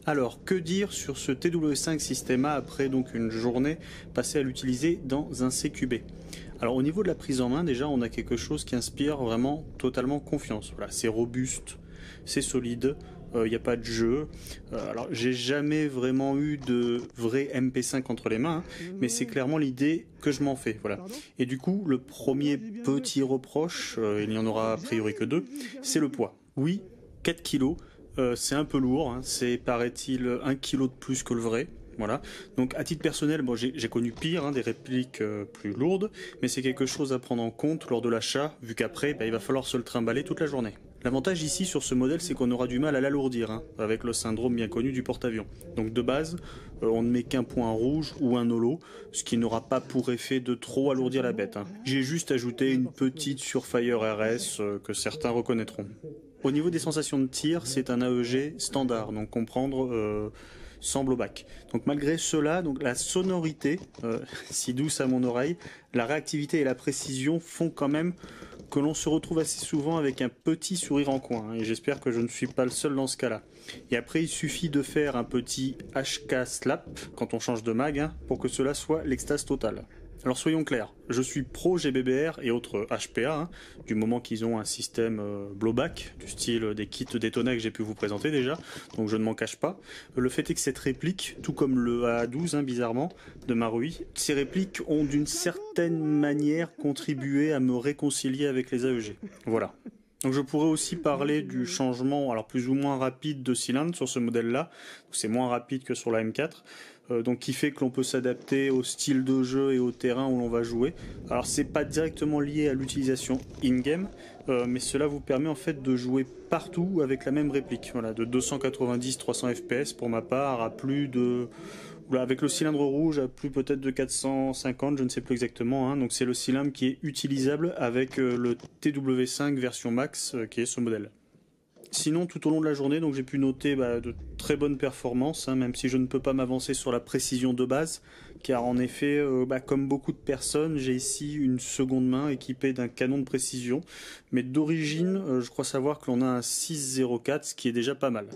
Alors, que dire sur ce TW5 Système A après donc une journée passée à l'utiliser dans un CQB? Alors au niveau de la prise en main, déjà on a quelque chose qui inspire vraiment totalement confiance. Voilà, c'est robuste, c'est solide, il n'y a pas de jeu. Alors j'ai jamais vraiment eu de vrai MP5 entre les mains, hein, mais c'est clairement l'idée que je m'en fais. Voilà. Et du coup, le premier petit reproche, il n'y en aura a priori que deux, c'est le poids. Oui, 4 kilos. C'est un peu lourd, hein. C'est paraît-il 1 kilo de plus que le vrai. Voilà. Donc à titre personnel, bon, j'ai connu pire, hein, des répliques plus lourdes, mais c'est quelque chose à prendre en compte lors de l'achat, vu qu'après, il va falloir se le trimballer toute la journée. L'avantage ici sur ce modèle, c'est qu'on aura du mal à l'alourdir, hein, avec le syndrome bien connu du porte-avions. Donc de base, on ne met qu'un point rouge ou un holo, ce qui n'aura pas pour effet de trop alourdir la bête, hein. J'ai juste ajouté une petite Surefire RS que certains reconnaîtront. Au niveau des sensations de tir, c'est un AEG standard, donc comprendre sans blowback. Donc malgré cela, donc la sonorité, si douce à mon oreille, la réactivité et la précision font quand même que l'on se retrouve assez souvent avec un petit sourire en coin, hein, et j'espère que je ne suis pas le seul dans ce cas-là. Et après, il suffit de faire un petit HK slap quand on change de mag, hein, pour que cela soit l'extase totale. Alors soyons clairs, je suis pro GBBR et autres HPA, hein, du moment qu'ils ont un système blowback, du style des kits Daytona que j'ai pu vous présenter déjà, donc je ne m'en cache pas. Le fait est que cette réplique, tout comme le AA12, hein, bizarrement, de Marui, ces répliques ont d'une certaine manière contribué à me réconcilier avec les AEG. Voilà. Donc je pourrais aussi parler du changement, alors plus ou moins rapide de cylindre sur ce modèle-là, c'est moins rapide que sur la M4, donc qui fait que l'on peut s'adapter au style de jeu et au terrain où l'on va jouer. Alors c'est pas directement lié à l'utilisation in-game, mais cela vous permet en fait de jouer partout avec la même réplique, voilà, de 290-300 FPS pour ma part à plus de... Avec le cylindre rouge à plus peut-être de 450, je ne sais plus exactement, hein. Donc c'est le cylindre qui est utilisable avec le TW5 version max qui est ce modèle. Sinon, tout au long de la journée, donc j'ai pu noter de très bonnes performances, hein, même si je ne peux pas m'avancer sur la précision de base, car en effet, comme beaucoup de personnes, j'ai ici une seconde main équipée d'un canon de précision, mais d'origine, je crois savoir que l'on a un 6.04, ce qui est déjà pas mal.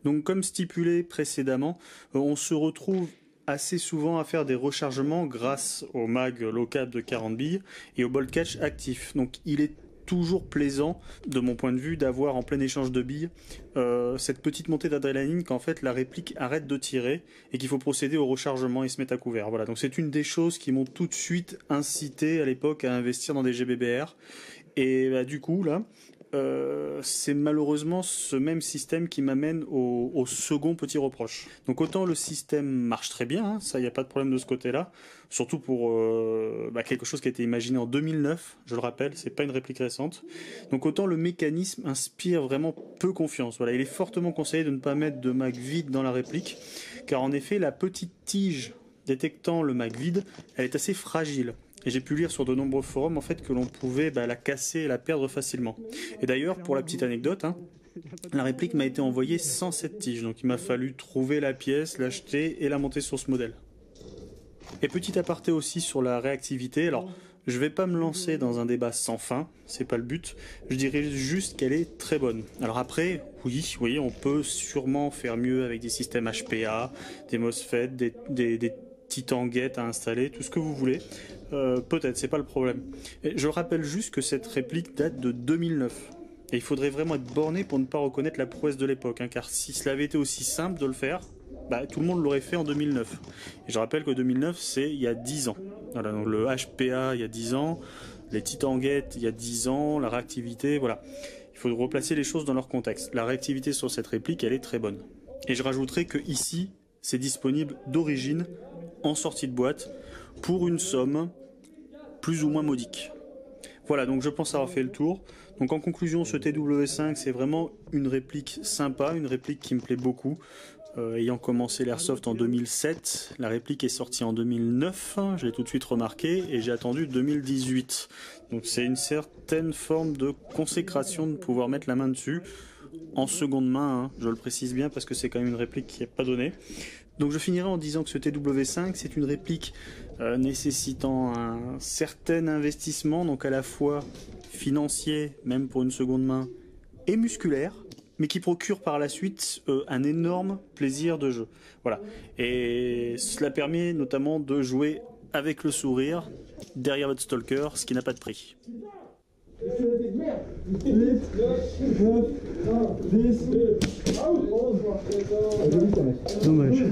Donc comme stipulé précédemment, on se retrouve assez souvent à faire des rechargements grâce au mag low-cap de 40 billes et au bolt catch actif. Donc il est toujours plaisant, de mon point de vue, d'avoir en plein échange de billes cette petite montée d'adrénaline qu'en fait la réplique arrête de tirer et qu'il faut procéder au rechargement et se mettre à couvert. Voilà, donc c'est une des choses qui m'ont tout de suite incité à l'époque à investir dans des GBBR. Et du coup, là, c'est malheureusement ce même système qui m'amène au second petit reproche. Donc autant le système marche très bien, hein, ça il n'y a pas de problème de ce côté-là, surtout pour quelque chose qui a été imaginé en 2009, je le rappelle, c'est pas une réplique récente. Donc autant le mécanisme inspire vraiment peu confiance. Voilà, il est fortement conseillé de ne pas mettre de mag vide dans la réplique, car en effet la petite tige détectant le mag vide, elle est assez fragile. Et j'ai pu lire sur de nombreux forums en fait que l'on pouvait la casser et la perdre facilement. Et d'ailleurs, pour la petite anecdote, hein, la réplique m'a été envoyée sans cette tige, donc il m'a fallu trouver la pièce, l'acheter et la monter sur ce modèle. Et petit aparté aussi sur la réactivité, alors je vais pas me lancer dans un débat sans fin, c'est pas le but, je dirais juste qu'elle est très bonne. Alors après, oui, on peut sûrement faire mieux avec des systèmes HPA, des MOSFET, des Titan Gate à installer, tout ce que vous voulez. Peut-être, c'est pas le problème. Et je rappelle juste que cette réplique date de 2009. Et il faudrait vraiment être borné pour ne pas reconnaître la prouesse de l'époque, hein, car si cela avait été aussi simple de le faire, tout le monde l'aurait fait en 2009. Et je rappelle que 2009, c'est il y a 10 ans. Voilà, donc le HPA il y a 10 ans, les Titan Gate il y a 10 ans, la réactivité, voilà. Il faut replacer les choses dans leur contexte. La réactivité sur cette réplique, elle est très bonne. Et je rajouterai que ici, c'est disponible d'origine, en sortie de boîte, pour une somme plus ou moins modique. Voilà, donc je pense avoir fait le tour. Donc en conclusion, ce TW5, c'est vraiment une réplique sympa, une réplique qui me plaît beaucoup. Ayant commencé l'airsoft en 2007, la réplique est sortie en 2009, je l'ai tout de suite remarqué, et j'ai attendu 2018. Donc c'est une certaine forme de consécration de pouvoir mettre la main dessus, en seconde main, hein, je le précise bien parce que c'est quand même une réplique qui n'est pas donnée. Donc je finirai en disant que ce TW5, c'est une réplique nécessitant un certain investissement, donc à la fois financier, même pour une seconde main, et musculaire. mais qui procure par la suite un énorme plaisir de jeu. Voilà. Et cela permet notamment de jouer avec le sourire derrière votre stalker, ce qui n'a pas de prix. 8, 9, 10, 11, 12. Dommage.